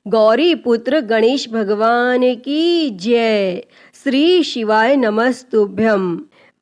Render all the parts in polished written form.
गौरी पुत्र गणेश भगवान की जय। श्री शिवाय नमस्तुभ्यम।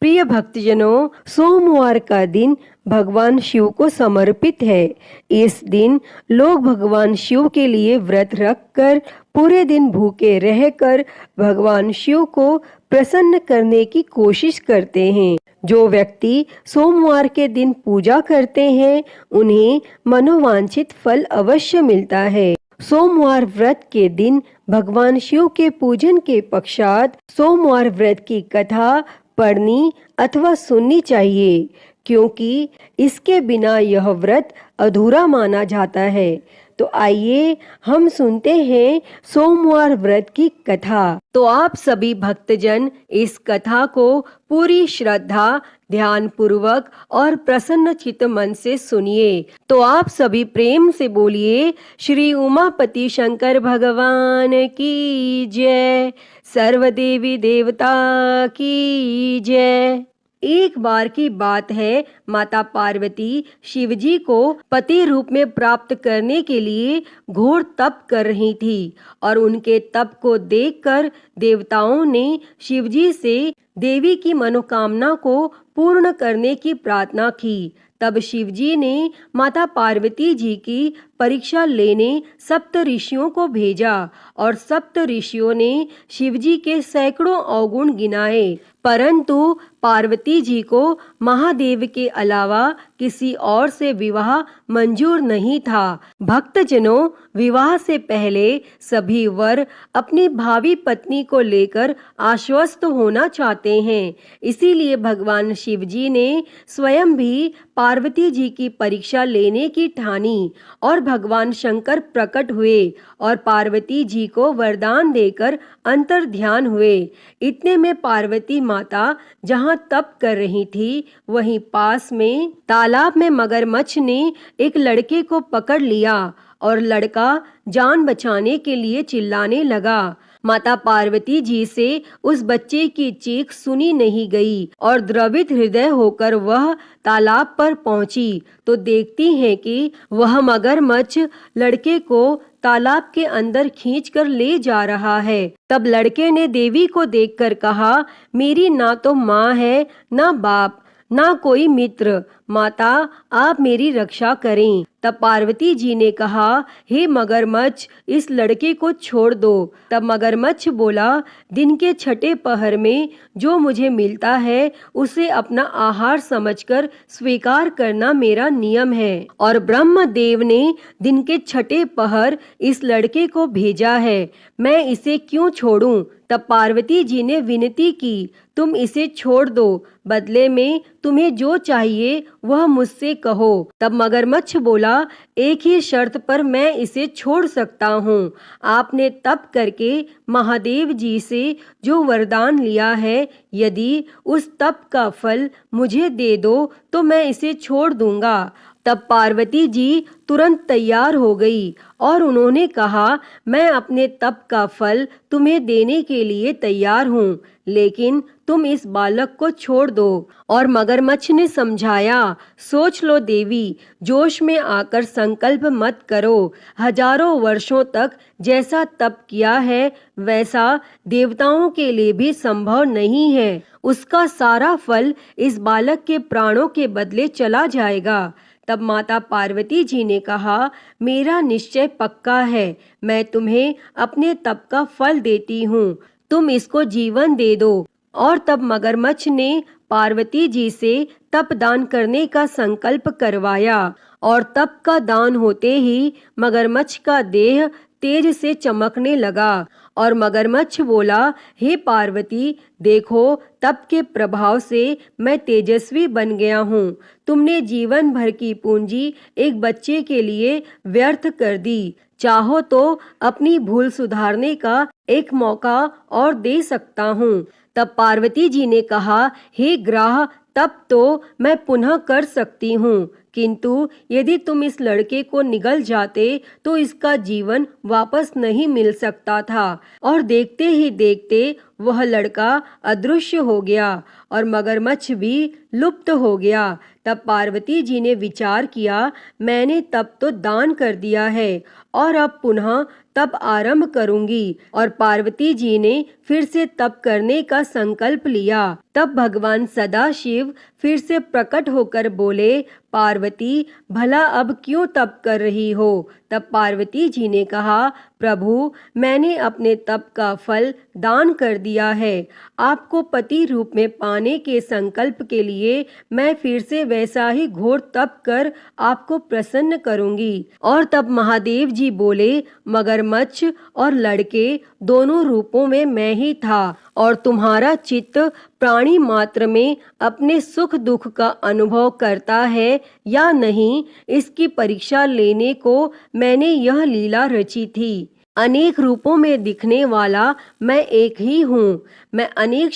प्रिय भक्तजनों, सोमवार का दिन भगवान शिव को समर्पित है। इस दिन लोग भगवान शिव के लिए व्रत रखकर पूरे दिन भूखे रहकर भगवान शिव को प्रसन्न करने की कोशिश करते हैं। जो व्यक्ति सोमवार के दिन पूजा करते हैं उन्हें मनोवांछित फल अवश्य मिलता है। सोमवार व्रत के दिन भगवान शिव के पूजन के पश्चात सोमवार व्रत की कथा पढ़नी अथवा सुननी चाहिए, क्योंकि इसके बिना यह व्रत अधूरा माना जाता है। तो आइए हम सुनते हैं सोमवार व्रत की कथा। तो आप सभी भक्तजन इस कथा को पूरी श्रद्धा, ध्यान पूर्वक और प्रसन्न चित्त मन से सुनिए। तो आप सभी प्रेम से बोलिए, श्री उमापति शंकर भगवान की जय, सर्वदेवी देवता की जय। एक बार की बात है, माता पार्वती शिवजी को पति रूप में प्राप्त करने के लिए घोर तप कर रही थी और उनके तप को देखकर देवताओं ने शिवजी से देवी की मनोकामना को पूर्ण करने की प्रार्थना की। तब शिवजी ने माता पार्वती जी की परीक्षा लेने सप्त ऋषियों को भेजा और सप्त ऋषियों ने शिवजी के सैकड़ों अवगुण गिनाए, परंतु पार्वती जी को महादेव के अलावा किसी और से विवाह मंजूर नहीं था। भक्तजनों, विवाह से पहले सभी वर अपनी भावी पत्नी को लेकर आश्वस्त होना चाहते हैं। इसीलिए भगवान शिवजी ने स्वयं भी पार्वती जी की परीक्षा लेने की ठानी और भगवान शंकर प्रकट हुए और पार्वती जी को वरदान देकर अंतर ध्यान हुए। इतने में पार्वती माता जहाँ तप कर रही थी, वहीं पास में तालाब में मगरमच्छ ने एक लड़के को पकड़ लिया और लड़का जान बचाने के लिए चिल्लाने लगा। माता पार्वती जी से उस बच्चे की चीख सुनी नहीं गई और द्रवित हृदय होकर वह तालाब पर पहुंची तो देखती है कि वह मगरमच्छ लड़के को तालाब के अंदर खींचकर ले जा रहा है। तब लड़के ने देवी को देखकर कहा, मेरी ना तो माँ है, ना बाप, ना कोई मित्र, माता आप मेरी रक्षा करें। तब पार्वती जी ने कहा, हे मगरमच्छ, इस लड़के को छोड़ दो। तब मगरमच्छ बोला, दिन के छठे पहर में जो मुझे मिलता है उसे अपना आहार समझकर स्वीकार करना मेरा नियम है और ब्रह्मदेव ने दिन के छठे पहर इस लड़के को भेजा है, मैं इसे क्यों छोड़ूं? तब पार्वती जी ने विनती की, तुम इसे छोड़ दो, बदले में तुम्हें जो चाहिए वह मुझसे कहो। तब मगरमच्छ बोला, एक ही शर्त पर मैं इसे छोड़ सकता हूँ। आपने तप करके महादेव जी से जो वरदान लिया है, यदि उस तप का फल मुझे दे दो तो मैं इसे छोड़ दूंगा। तब पार्वती जी तुरंत तैयार हो गई और उन्होंने कहा, मैं अपने तप का फल तुम्हें देने के लिए तैयार हूँ, लेकिन तुम इस बालक को छोड़ दो। और मगरमच्छ ने समझाया, सोच लो देवी, जोश में आकर संकल्प मत करो। हजारों वर्षों तक जैसा तप किया है वैसा देवताओं के लिए भी संभव नहीं है। उसका सारा फल इस बालक के प्राणों के बदले चला जाएगा। तब माता पार्वती जी ने कहा, मेरा निश्चय पक्का है, मैं तुम्हें अपने तप का फल देती हूँ, तुम इसको जीवन दे दो। और तब मगरमच्छ ने पार्वती जी से तप दान करने का संकल्प करवाया और तप का दान होते ही मगरमच्छ का देह तेज से चमकने लगा और मगरमच्छ बोला, हे पार्वती, देखो तप के प्रभाव से मैं तेजस्वी बन गया हूँ। तुमने जीवन भर की पूंजी एक बच्चे के लिए व्यर्थ कर दी। चाहो तो अपनी भूल सुधारने का एक मौका और दे सकता हूँ। तब पार्वती जी ने कहा, हे ग्राह, तब तो मैं पुनः कर सकती हूँ, किंतु यदि तुम इस लड़के को निगल जाते तो इसका जीवन वापस नहीं मिल सकता था। और देखते ही देखते वह लड़का अदृश्य हो गया और मगरमच्छ भी लुप्त हो गया। तब पार्वती जी ने विचार किया, मैंने तब तो दान कर दिया है और अब पुनः तप आरंभ करूंगी। और पार्वती जी ने फिर से तप करने का संकल्प लिया। तब भगवान सदाशिव फिर से प्रकट होकर बोले, पार्वती भला अब क्यों तप कर रही हो? तब पार्वती जी ने कहा, प्रभु मैंने अपने तप का फल दान कर दिया है। आपको पति रूप में पाने के संकल्प के लिए मैं फिर से वैसा ही घोर तप कर आपको प्रसन्न करूंगी। और तब महादेव जी बोले, मगरमच्छ और लड़के दोनों रूपों में मैं ही था, और तुम्हारा चित्त प्राणी मात्र में अपने सुख दुख का अनुभव करता है या नहीं, इसकी परीक्षा लेने को मैंने यह लीला रची थी। अनेक रूपों में दिखने वाला मैं एक ही हूँ। मैं अनेक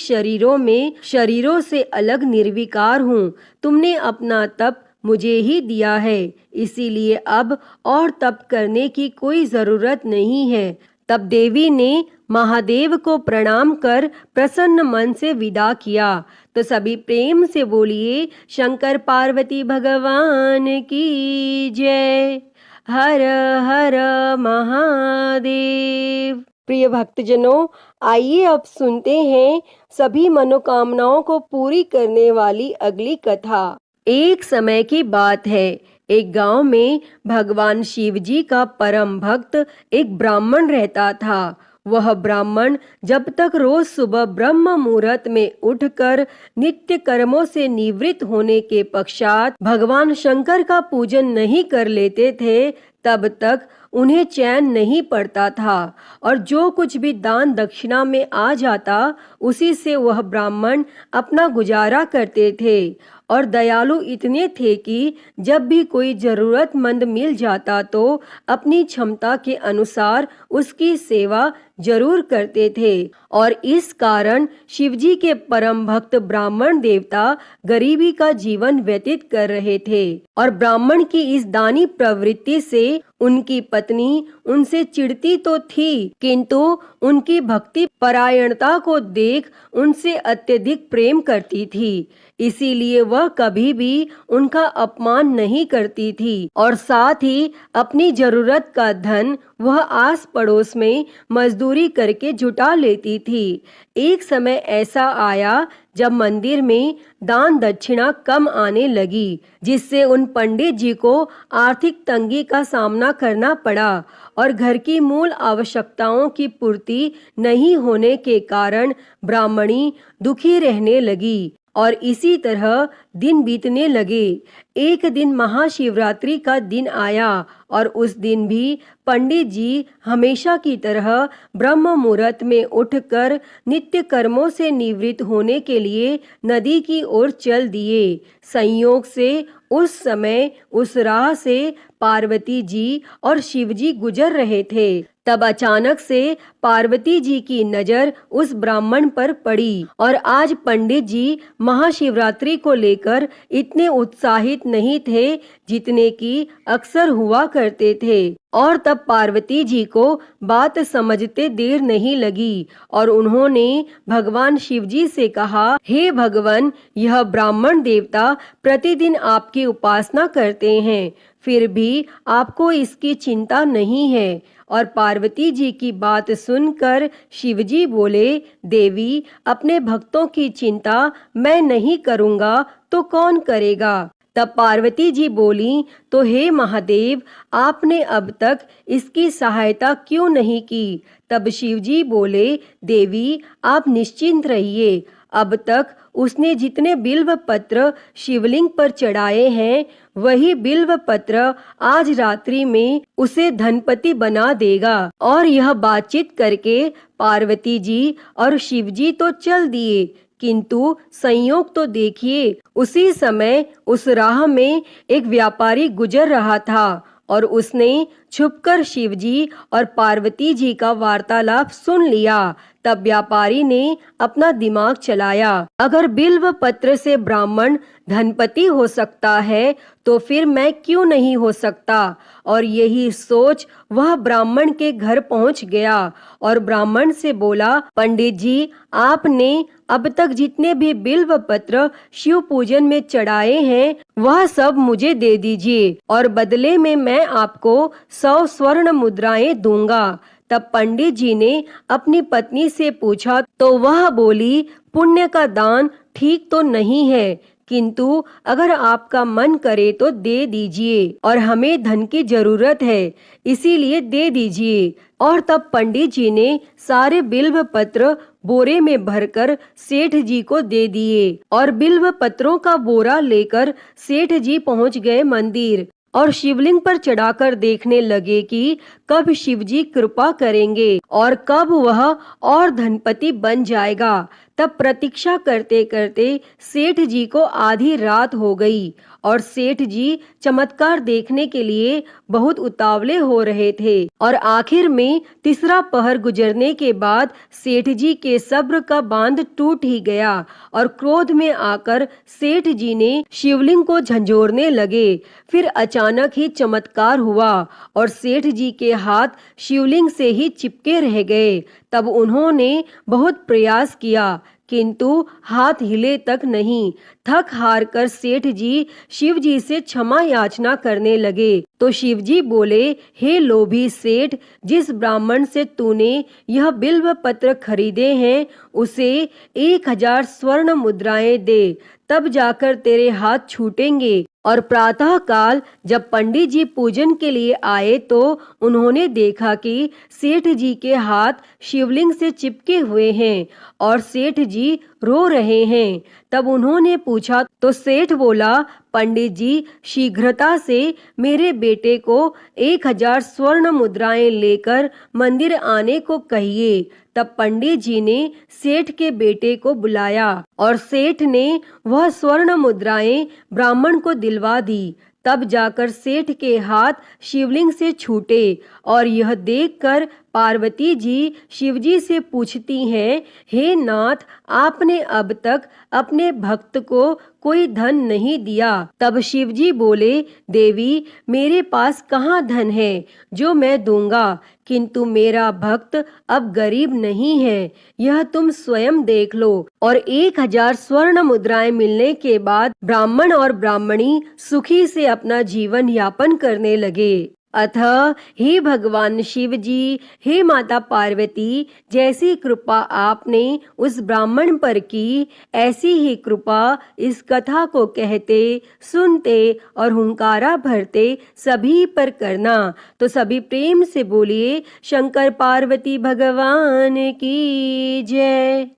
शरीरों से अलग निर्विकार हूँ। तुमने अपना तप मुझे ही दिया है, इसीलिए अब और तप करने की कोई जरूरत नहीं है। तब देवी ने महादेव को प्रणाम कर प्रसन्न मन से विदा किया। तो सभी प्रेम से बोलिए, शंकर पार्वती भगवान की जय। हर हर महादेव। प्रिय भक्तजनों, आइए अब सुनते हैं सभी मनोकामनाओं को पूरी करने वाली अगली कथा। एक समय की बात है, एक गांव में भगवान शिव जी का परम भक्त एक ब्राह्मण रहता था। वह ब्राह्मण जब तक रोज सुबह ब्रह्म मुहूर्त में उठकर नित्य कर्मों से निवृत्त होने के पश्चात भगवान शंकर का पूजन नहीं कर लेते थे, तब तक उन्हें चैन नहीं पड़ता था। और जो कुछ भी दान दक्षिणा में आ जाता, उसी से वह ब्राह्मण अपना गुजारा करते थे। और दयालु इतने थे कि जब भी कोई जरूरतमंद मिल जाता तो अपनी क्षमता के अनुसार उसकी सेवा जरूर करते थे। और इस कारण शिवजी के परम भक्त ब्राह्मण देवता गरीबी का जीवन व्यतीत कर रहे थे। और ब्राह्मण की इस दानी प्रवृत्ति से उनकी पत्नी उनसे चिढ़ती तो थी, किंतु उनकी भक्ति परायणता को देख उनसे अत्यधिक प्रेम करती थी। इसीलिए वह कभी भी उनका अपमान नहीं करती थी। और साथ ही अपनी जरूरत का धन वह आस पड़ोस में मजदूरी करके जुटा लेती थी। एक समय ऐसा आया जब मंदिर में दान दक्षिणा कम आने लगी, जिससे उन पंडित जी को आर्थिक तंगी का सामना करना पड़ा। और घर की मूल आवश्यकताओं की पूर्ति नहीं होने के कारण ब्राह्मणी दुखी रहने लगी। और इसी तरह दिन बीतने लगे। एक दिन महाशिवरात्रि का दिन आया और उस दिन भी पंडित जी हमेशा की तरह ब्रह्म मुहूर्त में उठकर नित्य कर्मों से निवृत्त होने के लिए नदी की ओर चल दिए। संयोग से उस समय उस राह से पार्वती जी और शिवजी गुजर रहे थे। तब अचानक से पार्वती जी की नजर उस ब्राह्मण पर पड़ी। और आज पंडित जी महाशिवरात्रि को लेकर इतने उत्साहित नहीं थे जितने कि अक्सर हुआ करते थे। और तब पार्वती जी को बात समझते देर नहीं लगी और उन्होंने भगवान शिव जी से कहा, हे भगवान, यह ब्राह्मण देवता प्रतिदिन आपकी उपासना करते हैं, फिर भी आपको इसकी चिंता नहीं है। और पार्वती जी की बात सुनकर शिवजी बोले, देवी, अपने भक्तों की चिंता मैं नहीं करूँगा तो कौन करेगा? तब पार्वती जी बोली, तो हे महादेव, आपने अब तक इसकी सहायता क्यों नहीं की? तब शिवजी बोले, देवी, आप निश्चिंत रहिए। अब तक उसने जितने बिल्व पत्र शिवलिंग पर चढ़ाए हैं, वही बिल्व पत्र आज रात्रि में उसे धनपति बना देगा। और यह बातचीत करके पार्वती जी और शिवजी तो चल दिए, किंतु संयोग तो देखिए, उसी समय उस राह में एक व्यापारी गुजर रहा था और उसने छुपकर शिवजी और पार्वती जी का वार्तालाप सुन लिया। तब व्यापारी ने अपना दिमाग चलाया, अगर बिल्व पत्र से ब्राह्मण धनपति हो सकता है तो फिर मैं क्यों नहीं हो सकता। और यही सोच वह ब्राह्मण के घर पहुंच गया और ब्राह्मण से बोला, पंडित जी, आपने अब तक जितने भी बिल्व पत्र शिव पूजन में चढ़ाए हैं वह सब मुझे दे दीजिए और बदले में मैं आपको 100 स्वर्ण मुद्राएं दूंगा। तब पंडित जी ने अपनी पत्नी से पूछा तो वह बोली, पुण्य का दान ठीक तो नहीं है, किंतु अगर आपका मन करे तो दे दीजिए, और हमें धन की जरूरत है, इसीलिए दे दीजिए। और तब पंडित जी ने सारे बिल्व पत्र बोरे में भरकर सेठ जी को दे दिए, और बिल्व पत्रों का बोरा लेकर सेठ जी पहुंच गए मंदिर, और शिवलिंग पर चढ़ाकर देखने लगे कि कब शिवजी कृपा करेंगे और कब वह और धनपति बन जाएगा। तब प्रतीक्षा करते करते सेठ जी को आधी रात हो गई, और सेठ जी चमत्कार देखने के लिए बहुत उतावले हो रहे थे, और आखिर में तीसरा पहर गुजरने के बाद सेठ जी के सब्र का बांध टूट ही गया, और क्रोध में आकर सेठ जी ने शिवलिंग को झंझोरने लगे। फिर अचानक ही चमत्कार हुआ, और सेठ जी के हाथ शिवलिंग से ही चिपके रह गए। तब उन्होंने बहुत प्रयास किया, किंतु हाथ हिले तक नहीं। थक हार कर सेठ जी शिव जी से क्षमा याचना करने लगे, तो शिव जी बोले, हे लोभी सेठ, जिस ब्राह्मण से तूने यह बिल्व पत्र खरीदे हैं उसे 1000 स्वर्ण मुद्राएं दे, तब जाकर तेरे हाथ छूटेंगे। और प्रातः काल जब पंडित जी पूजन के लिए आए तो उन्होंने देखा कि सेठ जी के हाथ शिवलिंग से चिपके हुए हैं और सेठ जी रो रहे हैं। तब उन्होंने पूछा तो सेठ बोला, पंडित जी, शीघ्रता से मेरे बेटे को 1000 स्वर्ण मुद्राएं लेकर मंदिर आने को कहिए। तब पंडित जी ने सेठ के बेटे को बुलाया, और सेठ ने वह स्वर्ण मुद्राएं ब्राह्मण को दिलवा दी। तब जाकर सेठ के हाथ शिवलिंग से छूटे, और यह देखकर पार्वती जी शिवजी से पूछती हैं, हे नाथ, आपने अब तक अपने भक्त को कोई धन नहीं दिया। तब शिवजी बोले, देवी, मेरे पास कहाँ धन है जो मैं दूंगा, किंतु मेरा भक्त अब गरीब नहीं है, यह तुम स्वयं देख लो। और 1000 स्वर्ण मुद्राएं मिलने के बाद ब्राह्मण और ब्राह्मणी सुखी से अपना जीवन यापन करने लगे। अतः हे भगवान शिव जी, हे माता पार्वती, जैसी कृपा आपने उस ब्राह्मण पर की, ऐसी ही कृपा इस कथा को कहते, सुनते और हुंकारा भरते सभी पर करना। तो सभी प्रेम से बोलिए, शंकर पार्वती भगवान की जय।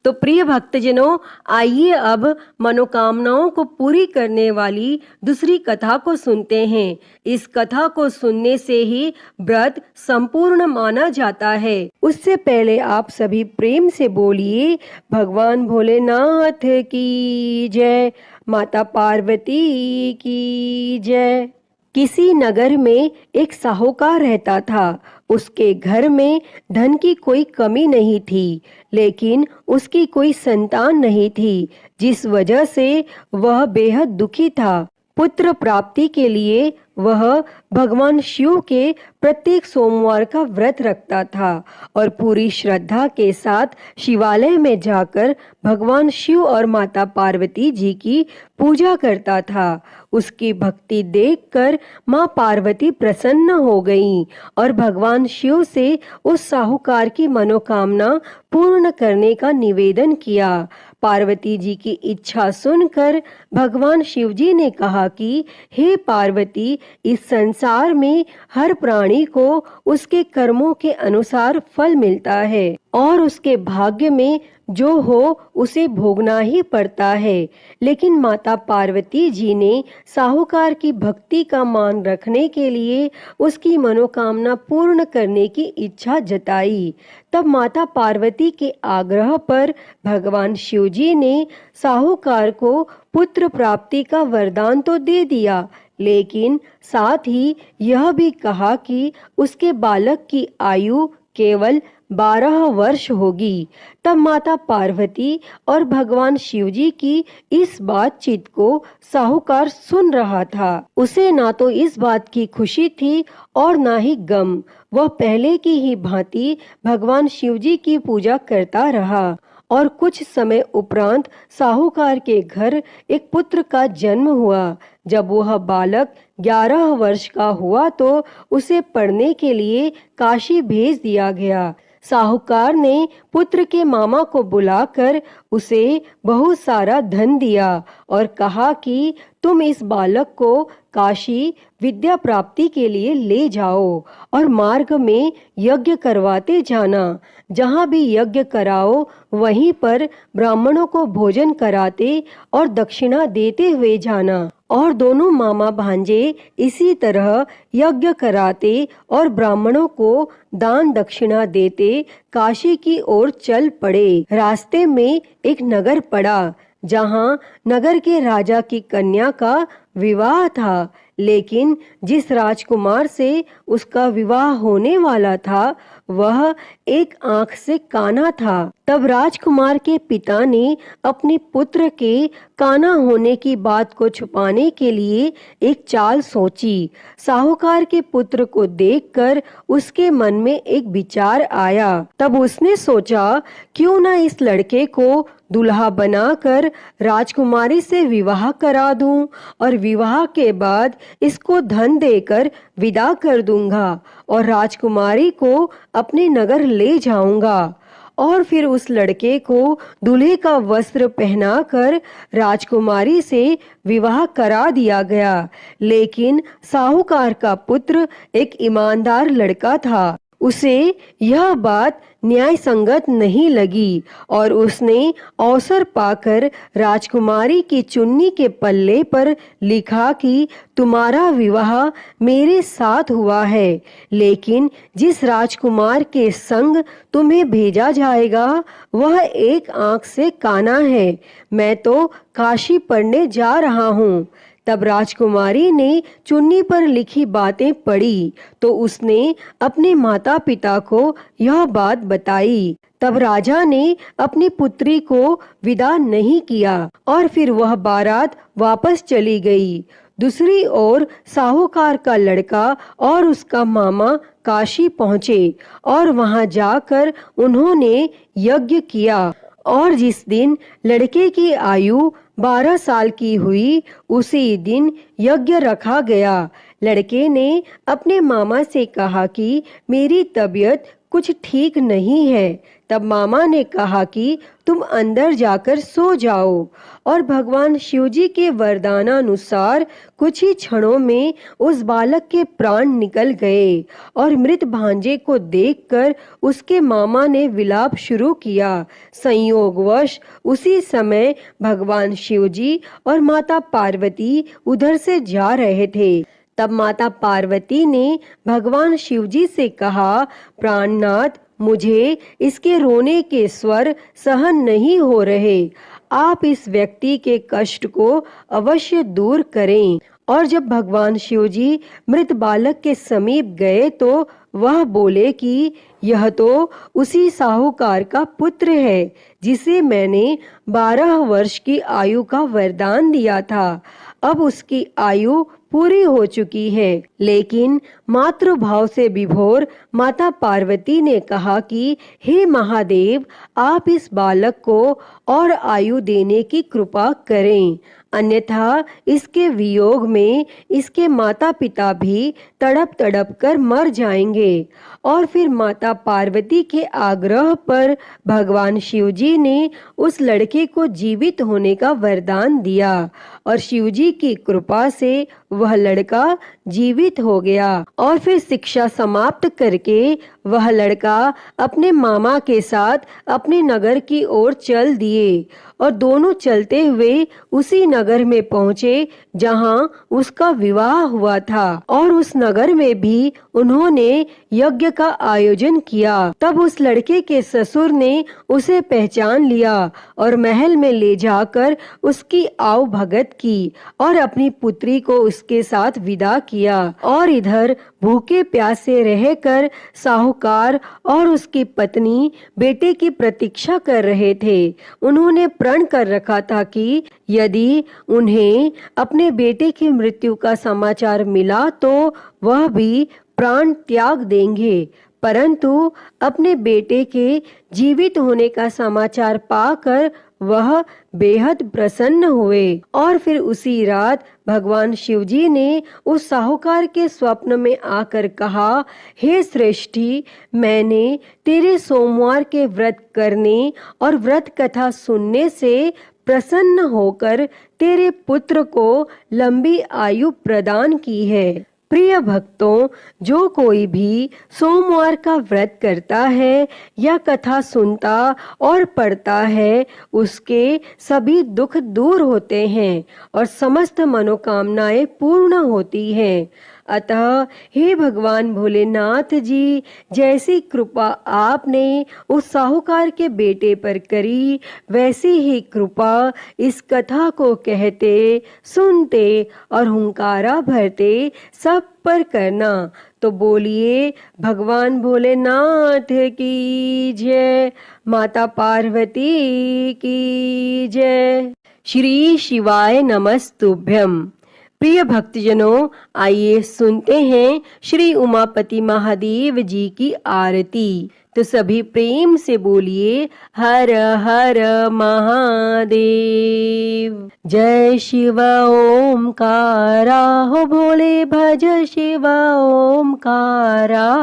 तो प्रिय भक्तजनों, आइए अब मनोकामनाओं को पूरी करने वाली दूसरी कथा को सुनते हैं। इस कथा को सुनने से ही व्रत संपूर्ण माना जाता है। उससे पहले आप सभी प्रेम से बोलिए, भगवान भोलेनाथ की जय, माता पार्वती की जय। किसी नगर में एक साहूकार रहता था। उसके घर में धन की कोई कमी नहीं थी, लेकिन उसकी कोई संतान नहीं थी, जिस वजह से वह बेहद दुखी था। पुत्र प्राप्ति के लिए वह भगवान शिव के प्रत्येक सोमवार का व्रत रखता था और पूरी श्रद्धा के साथ शिवालय में जाकर भगवान शिव और माता पार्वती जी की पूजा करता था। उसकी भक्ति देखकर माँ पार्वती प्रसन्न हो गईं और भगवान शिव से उस साहूकार की मनोकामना पूर्ण करने का निवेदन किया। पार्वती जी की इच्छा सुनकर भगवान शिव जी ने कहा कि हे पार्वती, इस संसार में हर प्राणी को उसके कर्मों के अनुसार फल मिलता है और उसके भाग्य में जो हो उसे भोगना ही पड़ता है। लेकिन माता पार्वती जी ने साहूकार की भक्ति का मान रखने के लिए उसकी मनोकामना पूर्ण करने की इच्छा जताई। तब माता पार्वती के आग्रह पर भगवान शिव जी ने साहूकार को पुत्र प्राप्ति का वरदान तो दे दिया, लेकिन साथ ही यह भी कहा कि उसके बालक की आयु केवल 12 वर्ष होगी। तब माता पार्वती और भगवान शिवजी की इस बातचीत को साहूकार सुन रहा था। उसे ना तो इस बात की खुशी थी और ना ही गम। वह पहले की ही भांति भगवान शिवजी की पूजा करता रहा और कुछ समय उपरांत साहूकार के घर एक पुत्र का जन्म हुआ। जब वह बालक 11 वर्ष का हुआ तो उसे पढ़ने के लिए काशी भेज दिया गया। साहूकार ने पुत्र के मामा को बुलाकर उसे बहुत सारा धन दिया और कहा कि तुम इस बालक को काशी विद्या प्राप्ति के लिए ले जाओ और मार्ग में यज्ञ करवाते जाना। जहाँ भी यज्ञ कराओ वहीं पर ब्राह्मणों को भोजन कराते और दक्षिणा देते हुए जाना। और दोनों मामा भांजे इसी तरह यज्ञ कराते और ब्राह्मणों को दान दक्षिणा देते काशी की ओर चल पड़े। रास्ते में एक नगर पड़ा जहाँ नगर के राजा की कन्या का विवाह था, लेकिन जिस राजकुमार से उसका विवाह होने वाला था वह एक आंख से काना था। तब राजकुमार के पिता ने अपने पुत्र के काना होने की बात को छुपाने के लिए एक चाल सोची। साहूकार के पुत्र को देखकर उसके मन में एक विचार आया। तब उसने सोचा क्यों न इस लड़के को दुल्हा बनाकर राजकुमारी से विवाह करा दूं और विवाह के बाद इसको धन देकर विदा कर दूंगा और राजकुमारी को अपने नगर ले जाऊंगा। और फिर उस लड़के को दूल्हे का वस्त्र पहनाकर राजकुमारी से विवाह करा दिया गया। लेकिन साहूकार का पुत्र एक ईमानदार लड़का था। उसे यह बात न्याय संगत नहीं लगी और उसने अवसर पाकर राजकुमारी की चुन्नी के पल्ले पर लिखा कि तुम्हारा विवाह मेरे साथ हुआ है, लेकिन जिस राजकुमार के संग तुम्हें भेजा जाएगा वह एक आंख से काना है। मैं तो काशी पढ़ने जा रहा हूँ। तब राजकुमारी ने चुन्नी पर लिखी बातें पढ़ी तो उसने अपने माता पिता को यह बात बताई। तब राजा ने अपनी पुत्री को विदा नहीं किया और फिर वह बारात वापस चली गई। दूसरी ओर साहूकार का लड़का और उसका मामा काशी पहुँचे और वहां जाकर उन्होंने यज्ञ किया और जिस दिन लड़के की आयु 12 साल की हुई उसी दिन यज्ञ रखा गया। लड़के ने अपने मामा से कहा कि मेरी तबीयत कुछ ठीक नहीं है। तब मामा ने कहा कि तुम अंदर जाकर सो जाओ और भगवान शिवजी के वरदानानुसार कुछ ही क्षणों में उस बालक के प्राण निकल गए और मृत भांजे को देखकर उसके मामा ने विलाप शुरू किया। संयोगवश उसी समय भगवान शिवजी और माता पार्वती उधर से जा रहे थे। तब माता पार्वती ने भगवान शिवजी से कहा, प्राणनाथ, मुझे इसके रोने के स्वर सहन नहीं हो रहे। आप इस व्यक्ति के कष्ट को अवश्य दूर करें। और जब भगवान शिवजी मृत बालक के समीप गए तो वह बोले कि यह तो उसी साहूकार का पुत्र है जिसे मैंने 12 वर्ष की आयु का वरदान दिया था। अब उसकी आयु पूरी हो चुकी है। लेकिन मातृभाव से विभोर माता पार्वती ने कहा कि हे महादेव, आप इस बालक को और आयु देने की कृपा करें, अन्यथा इसके वियोग में इसके माता पिता भी तड़प तड़प कर मर जाएंगे। और फिर माता पार्वती के आग्रह पर भगवान शिवजी ने उस लड़के को जीवित होने का वरदान दिया और शिवजी की कृपा से वह लड़का जीवित हो गया। और फिर शिक्षा समाप्त करके वह लड़का अपने मामा के साथ अपने नगर की ओर चल दिए और दोनों चलते हुए उसी नगर में पहुँचे जहाँ उसका विवाह हुआ था। और उस नगर में भी उन्होंने यज्ञ का आयोजन किया। तब उस लड़के के ससुर ने उसे पहचान लिया और महल में ले जाकर उसकी आव भगत की और अपनी पुत्री को उसके साथ विदा किया। और इधर भूखे प्यासे रहकर साहूकार और उसकी पत्नी बेटे की प्रतीक्षा कर रहे थे। उन्होंने प्रण कर रखा था कि यदि उन्हें अपने बेटे की मृत्यु का समाचार मिला तो वह भी प्राण त्याग देंगे। परंतु अपने बेटे के जीवित होने का समाचार पाकर वह बेहद प्रसन्न हुए और फिर उसी रात भगवान शिवजी ने उस साहूकार के स्वप्न में आकर कहा, हे श्रेष्ठी, मैंने तेरे सोमवार के व्रत करने और व्रत कथा सुनने से प्रसन्न होकर तेरे पुत्र को लंबी आयु प्रदान की है। प्रिय भक्तों, जो कोई भी सोमवार का व्रत करता है या कथा सुनता और पढ़ता है, उसके सभी दुख दूर होते हैं और समस्त मनोकामनाएं पूर्ण होती हैं। अतः हे भगवान भोलेनाथ जी, जैसी कृपा आपने उस साहूकार के बेटे पर करी, वैसी ही कृपा इस कथा को कहते, सुनते और हुंकारा भरते सब पर करना। तो बोलिए भगवान भोलेनाथ की जय, माता पार्वती की जय। श्री शिवाय नमस्तुभ्यम। प्रिय भक्तजनों, आइए सुनते हैं श्री उमापति महादेव जी की आरती। तो सभी प्रेम से बोलिए हर हर महादेव। जय शिव ओमकारा, हो भोले भज शिव ओमकारा।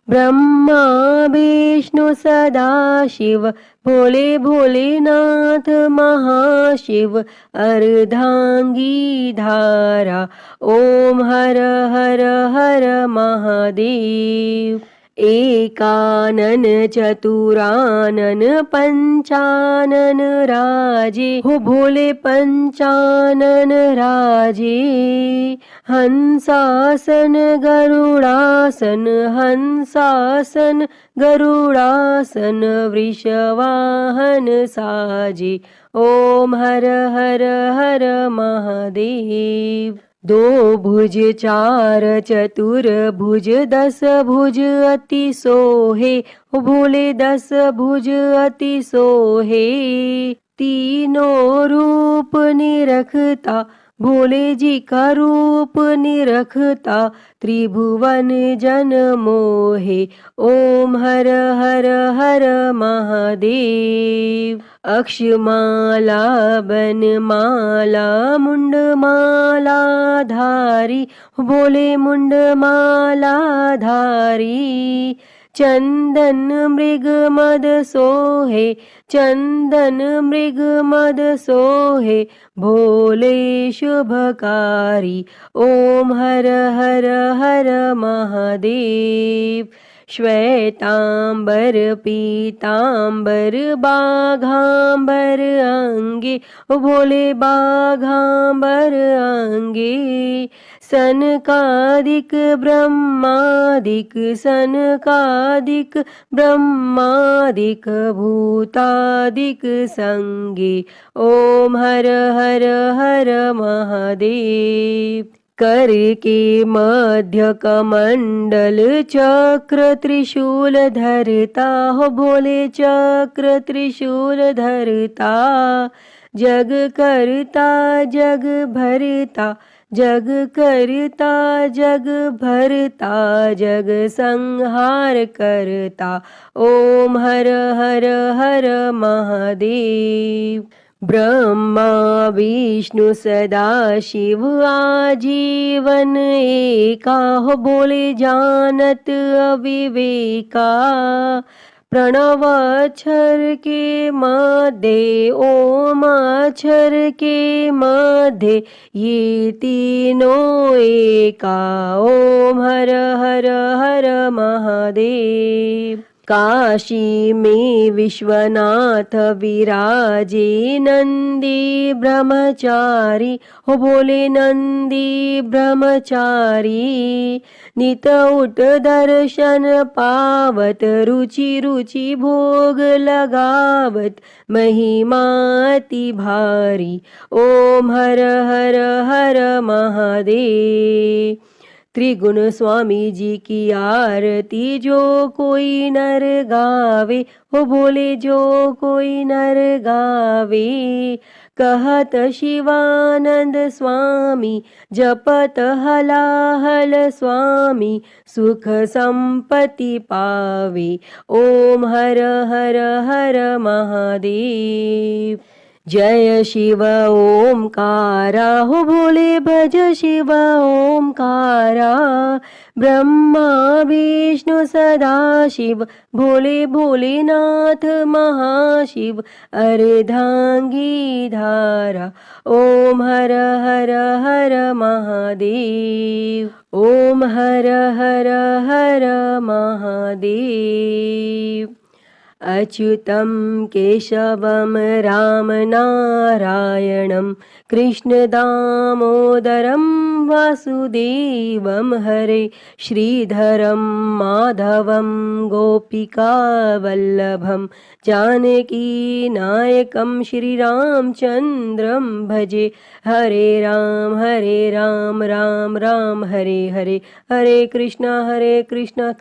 ब्रह्मा विष्णु सदा शिव, भोले भोलेनाथ महाशिव। अर्धांगी धारा, ओम हर हर हर महादेव। एकानन चतुरानन पंचानन राजे, हो भोले पंचानन राजे। हंसासन गरुड़ासन, हंसासन गरुड़ासन। वृषवाहन साजे, ओम हर हर हर महादेव। दो भुज चार चतुर भुज, दस भुज अति सोहे, हो भोले दस भुज अति सोहे। तीनों रूप निरखता, भोले जी का रूप निरखता। त्रिभुवन जन मोहे, ओम हर हर हर महादेव। अक्षमाला बनमाला मुंडमाला धारी, भोले मुंडमाला धारी। चंदन मृग मद सोहे, चंदन मृग मद सोहे। भोले शुभकारी, ओम हर हर हर महादेव। श्वेतांबर पीतांबर बाघांबर अंगे, भोले बाघांबर अंगे। सनकादिक ब्रह्मादिक, सनकादिक ब्रह्मादिक। भूतादिक संगे, ओम हर हर हर महादेव। कर के मध्य कमंडल चक्र त्रिशूल धरता, हो भोले चक्र त्रिशूल धरता। जग करता जग भरता, जग करता जग भरता। जग संहार करता, ओम हर हर हर महादेव। ब्रह्मा विष्णु सदा शिव आजीवन एका, हो बोले जानत अविवेका। प्रणव अक्षर के मध्य, ओम अक्षर के मध्य। ये तीनों एका, ओम हर हर हर महादेव। काशी में विश्वनाथ विराजे नंदी ब्रह्मचारी, हो बोले नंदी ब्रह्मचारी। नित उठ दर्शन पावत, रुचि रुचि भोग लगावत। महिमा अति भारी, ओम हर हर हर महादेव। त्रिगुण स्वामी जी की आरती जो कोई नर गावे, हो बोले जो कोई नर गावे। कहत शिवानंद स्वामी जपत हलाहल स्वामी, सुख संपत्ति पावे। ओम हर हर हर महादेव। जय शिव ओमकारा, हो भोले भज शिव ओमकारा। ब्रह्मा विष्णु सदा शिव, भोले भोलेनाथ महाशिव। अर्धांगी धारा, ओम हर हर हर महादेव। ओम हर हर हर महादेव। अच्युतं केशवं राम नारायणं कृष्ण दामोदरं वासुदेवं हरे। श्रीधरं माधवं गोपिकावल्लभं जानकी नायकं श्रीरामचन्द्रं भजे। हरे राम राम राम हरे हरे, हरे कृष्णा कृष्णा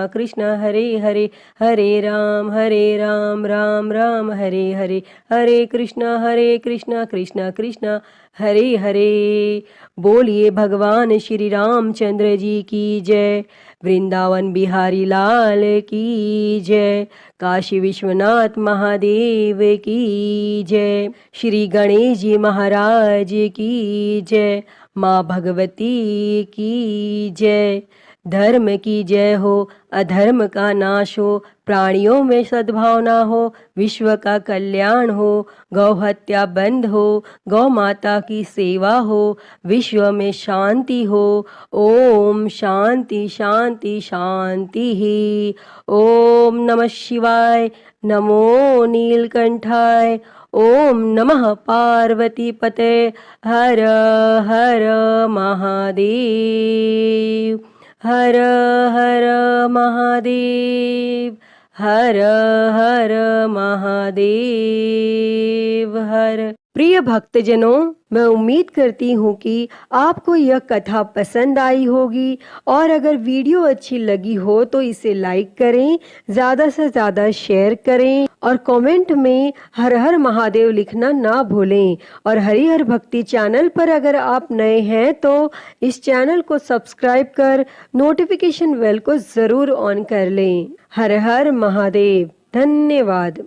कृष्णा हरे हरे। हरे राम राम राम हरे हरे, हरे कृष्णा कृष्णा कृष्णा हरे हरे। बोलिए भगवान श्री रामचंद्र जी की जय। वृंदावन बिहारी लाल की जय। काशी विश्वनाथ महादेव की जय। श्री गणेश जी महाराज की जय। माँ भगवती की जय। धर्म की जय हो, अधर्म का नाश हो, प्राणियों में सद्भावना हो, विश्व का कल्याण हो, गौ हत्या बंद हो, गौ माता की सेवा हो, विश्व में शांति हो। ओम शांति शांति शांति ही। ओम नमः शिवाय, नमो नीलकंठाय। ओम नमः पार्वती पते, हर हर महादेव। हर हर महादेव, हर हर महादेव हर। प्रिय भक्तजनों, मैं उम्मीद करती हूँ कि आपको यह कथा पसंद आई होगी, और अगर वीडियो अच्छी लगी हो तो इसे लाइक करें, ज़्यादा से ज़्यादा शेयर करें, और कमेंट में हर हर महादेव लिखना ना भूलें। और हरिहर भक्ति चैनल पर अगर आप नए हैं तो इस चैनल को सब्सक्राइब कर नोटिफिकेशन बेल को ज़रूर ऑन कर लें। हर हर महादेव। धन्यवाद।